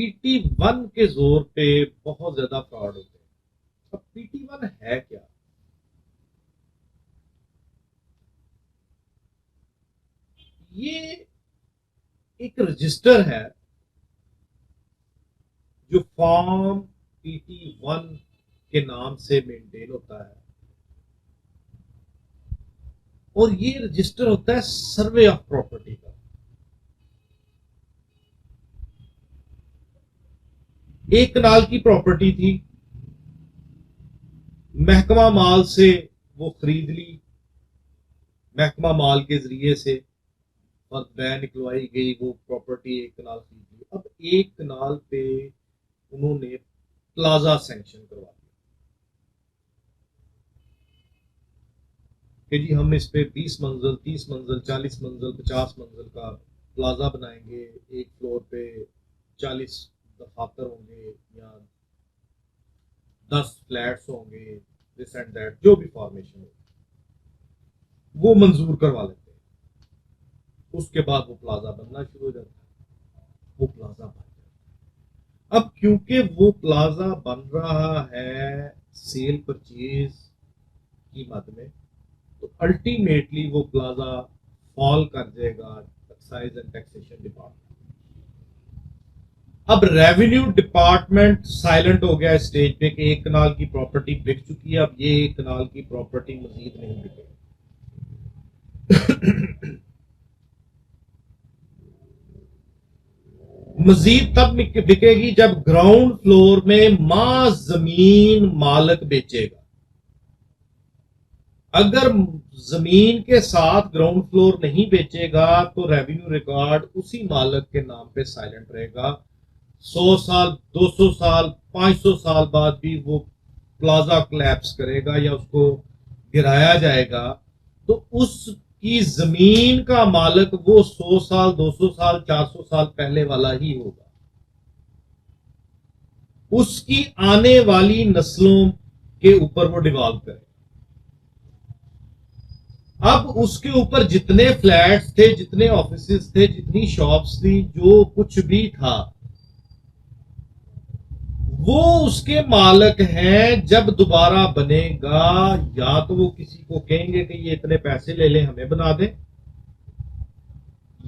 PT1 के जोर पे बहुत ज्यादा फ्रॉड होते हैं। अब PT1 है क्या? ये एक रजिस्टर है जो फॉर्म PT1 के नाम से मेंटेन होता है, और ये रजिस्टर होता है सर्वे ऑफ प्रॉपर्टी का। एक कनाल की प्रॉपर्टी थी, महकमा माल से वो खरीद ली, महकमा माल के जरिए से और बै निकलवाई गई वो प्रॉपर्टी, एक कनाल खरीद ली। अब एक कनाल पे उन्होंने प्लाजा सैंक्शन करवा दिया कि जी हम इस पे 20 मंजिल, 30 मंजिल, 40 मंजिल, 50 मंजिल का प्लाजा बनाएंगे, एक फ्लोर पे 40 दफातर होंगे या 10 फ्लैट्स होंगे, दिस एंड दैट, जो भी फॉर्मेशन हो वो मंजूर करवा लेते हैं। उसके बाद वो प्लाजा बनना शुरू हो जाता है, वो प्लाजा बन जाता है। अब क्योंकि वो प्लाजा बन रहा है सेल परचेज की मद में, तो अल्टीमेटली वो प्लाजा फॉल कर जाएगा एक्साइज एंड टैक्सेशन डिपार्टमेंट। अब रेवेन्यू डिपार्टमेंट साइलेंट हो गया स्टेज पे कि एक कनाल की प्रॉपर्टी बिक चुकी है, अब ये एक कनाल की प्रॉपर्टी मजीद नहीं बिकेगी। मजीद तब बिकेगी जब ग्राउंड फ्लोर में मां जमीन मालक बेचेगा। अगर जमीन के साथ ग्राउंड फ्लोर नहीं बेचेगा तो रेवेन्यू रिकॉर्ड उसी मालक के नाम पे साइलेंट रहेगा। 100 साल, 200 साल, 500 साल बाद भी वो प्लाजा क्लैप्स करेगा या उसको गिराया जाएगा, तो उसकी जमीन का मालक वो 100 साल, 200 साल, 400 साल पहले वाला ही होगा। उसकी आने वाली नस्लों के ऊपर वो डिवॉल्व करे। अब उसके ऊपर जितने फ्लैट्स थे, जितने ऑफिसेस थे, जितनी शॉप्स थी, जो कुछ भी था, वो उसके मालक हैं। जब दोबारा बनेगा, या तो वो किसी को कहेंगे कि ये इतने पैसे ले ले हमें बना दे,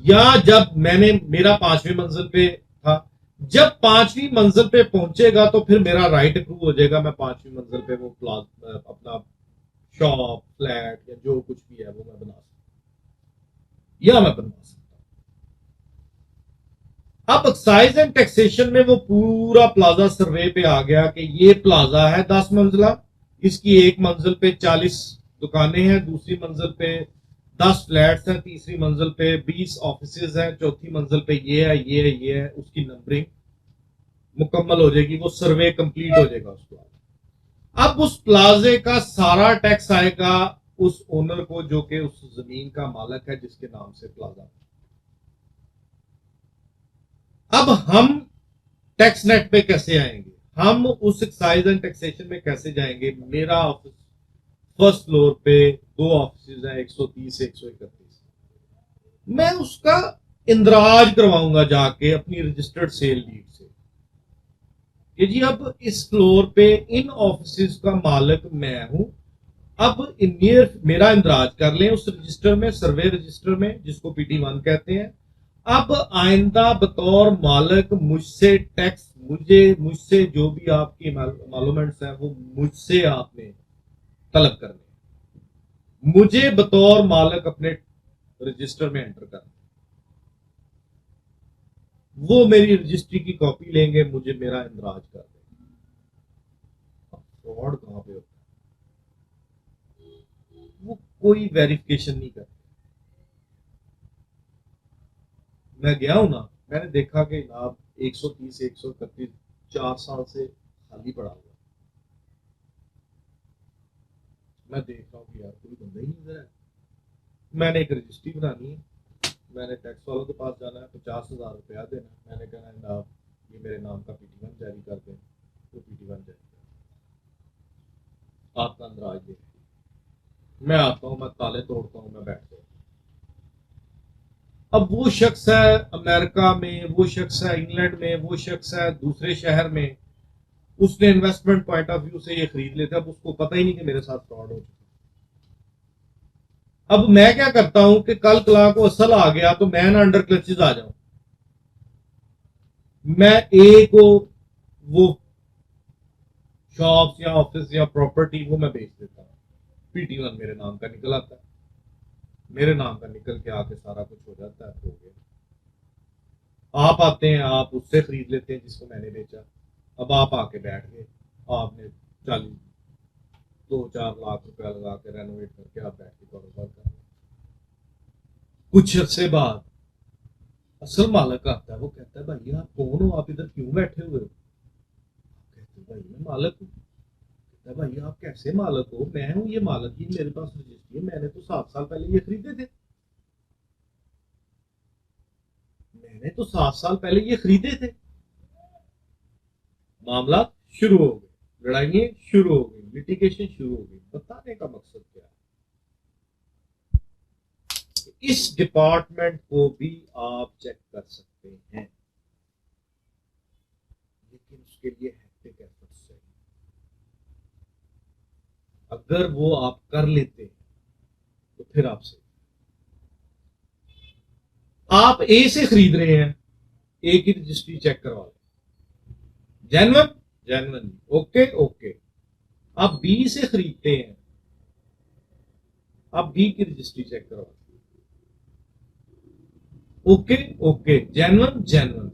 या जब मैंने मेरा 5वीं मंजिल पे था, जब 5वीं मंजिल पे पहुंचेगा तो फिर मेरा राइट अप्रूव हो जाएगा, मैं 5वीं मंजिल पे वो अपना शॉप, फ्लैट या जो कुछ भी है वो मैं बना सकता, या मैं बनवा सकता। अब एक्साइज एंड टैक्सेशन में वो पूरा प्लाजा सर्वे पे आ गया कि ये प्लाजा है 10 मंजिला, इसकी एक मंजिल पे 40 दुकानें हैं, दूसरी मंजिल पे 10 फ्लैट्स हैं, तीसरी मंजिल पे 20 ऑफिसेज हैं, चौथी मंजिल पे ये है, ये है, ये है। उसकी नंबरिंग मुकम्मल हो जाएगी, वो सर्वे कंप्लीट हो जाएगा उसको। अब उस प्लाजे का सारा टैक्स आएगा उस ओनर को, जो कि उस जमीन का मालक है जिसके नाम से प्लाजा। अब हम टैक्स नेट पे कैसे आएंगे? हम उस एक्साइज एंड टैक्सेशन में कैसे जाएंगे? मेरा ऑफिस फर्स्ट फ्लोर पे 2 ऑफिस है, 130 से 131। मैं उसका इंदराज करवाऊंगा जाके अपनी रजिस्टर्ड सेल डीड से कि जी अब इस फ्लोर पे इन ऑफिस का मालक मैं हूं। अब मेरा इंदराज कर लें उस रजिस्टर में, सर्वे रजिस्टर में, जिसको PT1 कहते हैं। अब आइंदा बतौर मालक मुझसे टैक्स, मुझसे जो भी आपकी मालूमेंट्स हैं वो मुझसे आपने तलब करने, मुझे बतौर मालक अपने रजिस्टर में एंटर करना। वो मेरी रजिस्ट्री की कॉपी लेंगे, मुझे मेरा इंदराज कर देंगे। फ्रॉड कहां पे होता है? वो कोई वेरिफिकेशन नहीं करते। मैं गया हूं ना, मैंने देखा कि जनाब 130 से 131 4 साल से खाली पड़ा हुआ। मैं देख रहा हूँ कि यार कोई बंदा ही नहीं नजर है। मैंने एक रजिस्ट्री बनानी है, मैंने टैक्स वालों के पास जाना है, 50,000 रुपया देना है। मैंने कहना है जनाब ये मेरे नाम का PT1 जारी कर दें, तो PT1 जारी कर, आपका अंदराज ये। मैं आता हूँ, मैं ताले तोड़ता हूँ, मैं बैठ जाता अब वो शख्स है अमेरिका में, वो शख्स है इंग्लैंड में, वो शख्स है दूसरे शहर में, उसने इन्वेस्टमेंट पॉइंट ऑफ व्यू से ये खरीद लेते, अब उसको पता ही नहीं कि मेरे साथ फ्रॉड हो चुका। अब मैं क्या करता हूं कि कल कला को असल आ गया तो मैं ना अंडर क्लचेज आ जाऊं, मैं ए को वो शॉप्स या ऑफिस या प्रॉपर्टी वो मैं बेच देता हूं, PT1 मेरे नाम का निकल आता है, मेरे नाम का निकल के आके सारा कुछ हो जाता है, हो गया। आप आते हैं, आप उससे खरीद लेते हैं जिसको मैंने बेचा, अब आप आके बैठ गए, आपने 40-2-4 लाख रुपया लगा के रेनोवेट करके आप बैठ के कारोबार कर रहे। कुछ अरसे बाद असल मालिक आता है, वो कहता है भाई आप कौन हो, आप इधर क्यों बैठे हुए हो? कहते हैं भाई मैं मालिक हूँ। कहता है भाई आप कैसे मालिक हो? मैं हूँ ये मालिक, ये मेरे पास रजिस्ट्री है, मैंने तो 7 साल पहले ये खरीदे थे, मैंने तो 7 साल पहले ये खरीदे थे। मामला शुरू हो गए, लड़ाइयां शुरू हो गई, लिटिगेशन शुरू हो गई। बताने का मकसद क्या है, इस डिपार्टमेंट को भी आप चेक कर सकते हैं, लेकिन उसके लिए हेक्टिक एफर्ट्स चाहिए। अगर वो आप कर लेते हैं तो फिर आपसे, आप ए से खरीद रहे हैं, ए की रजिस्ट्री चेक करवा लें, जेन्युइन जेन्युइन, ओके ओके। आप बी से खरीदते हैं, आप बी की रजिस्ट्री चेक करवा लें, ओके ओके, जेन्युइन जेन्युइन।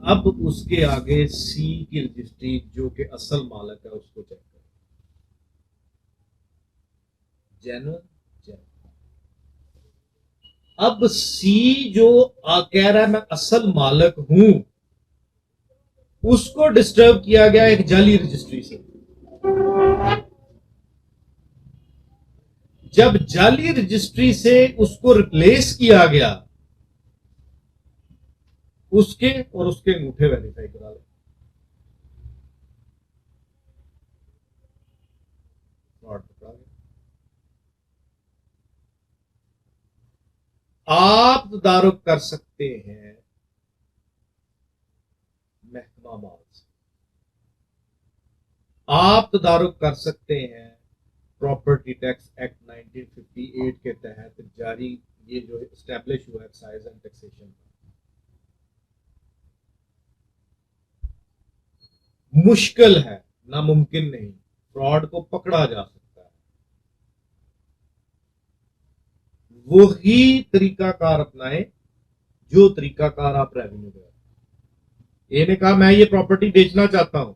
अब उसके आगे सी की रजिस्ट्री जो कि असल मालिक है उसको चेक करें, जेन्युइन जेन्युइन। अब सी जो कह रहा है मैं असल मालिक हूं, उसको डिस्टर्ब किया गया एक जाली रजिस्ट्री से। जब जाली रजिस्ट्री से उसको रिप्लेस किया गया, उसके और उसके अंगूठे वेरीफाई करा ले, फ्रॉड पकड़ा गया। आप तदारुक कर सकते हैं महकमा माल से, आप तदारुक कर सकते हैं प्रॉपर्टी टैक्स एक्ट 1958 के तहत जारी ये जो एस्टैब्लिश हुआ एक्साइज एंड टैक्सेशन, मुश्किल है, नामुमकिन नहीं, फ्रॉड को पकड़ा जा सकता है। वही तरीकाकार अपनाए जो तरीकाकार आप रेवेन्यू दे। ए ने कहा मैं ये प्रॉपर्टी बेचना चाहता हूं,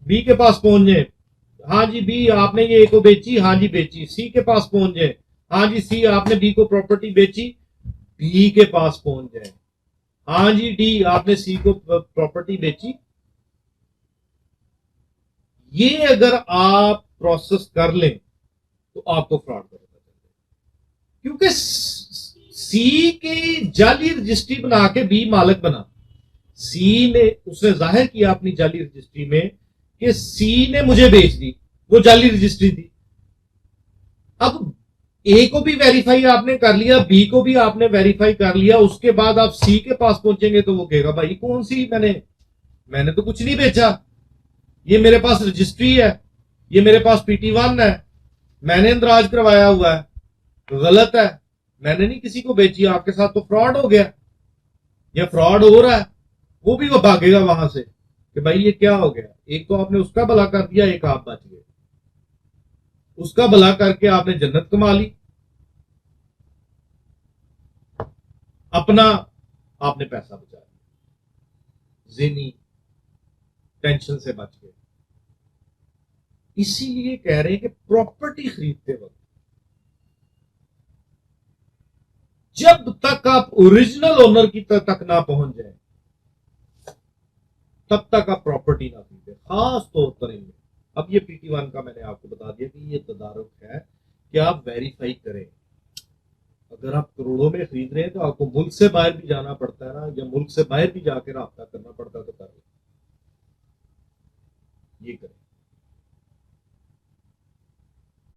बी के पास पहुंच जाए, हाँ जी बी आपने ये ए को बेची, हाँ जी बेची। सी के पास पहुंच जाए, हाँ जी सी आपने बी को प्रॉपर्टी बेची, बी के पास पहुंच जाए, हाँ जी डी आपने सी को प्रॉपर्टी बेची। ये अगर आप प्रोसेस कर लें तो आपको फ्रॉड कर पता चलेगा, क्योंकि सी की जाली रजिस्ट्री बना के बी मालिक बना, सी ने उसने जाहिर किया अपनी जाली रजिस्ट्री में कि सी ने मुझे बेच दी, वो जाली रजिस्ट्री थी। अब ए को भी वेरीफाई आपने कर लिया, बी को भी आपने वेरीफाई कर लिया, उसके बाद आप सी के पास पहुंचेंगे तो वो कहेगा भाई कौन सी, मैंने तो कुछ नहीं बेचा, ये मेरे पास रजिस्ट्री है, ये मेरे पास PT1 है, मैंने इंदराज करवाया हुआ है, तो गलत है, मैंने नहीं किसी को बेची, आपके साथ तो फ्रॉड हो गया या फ्रॉड हो रहा है। वो भी वो भागेगा वहां से कि भाई ये क्या हो गया, एक तो आपने उसका भला कर दिया, एक आप बच गए, उसका भला करके आपने जन्नत कमा ली, अपना आपने पैसा बचा लिया, ज़िनी टेंशन से बच गए। इसीलिए कह रहे हैं कि प्रॉपर्टी खरीदते वक्त जब तक आप ओरिजिनल ओनर की तक ना पहुंच जाए तब तक आप प्रॉपर्टी ना खरीदें, खास तौर पर इनमें। अब ये PT1 का मैंने आपको बता दिया कि ये तदारुक है कि आप वेरीफाई करें। अगर आप करोड़ों में खरीद रहे हैं तो आपको मुल्क से बाहर भी जाना पड़ता है ना, या मुल्क से बाहर भी जाकर राब्ता करना पड़ता है, तो कर ये करें।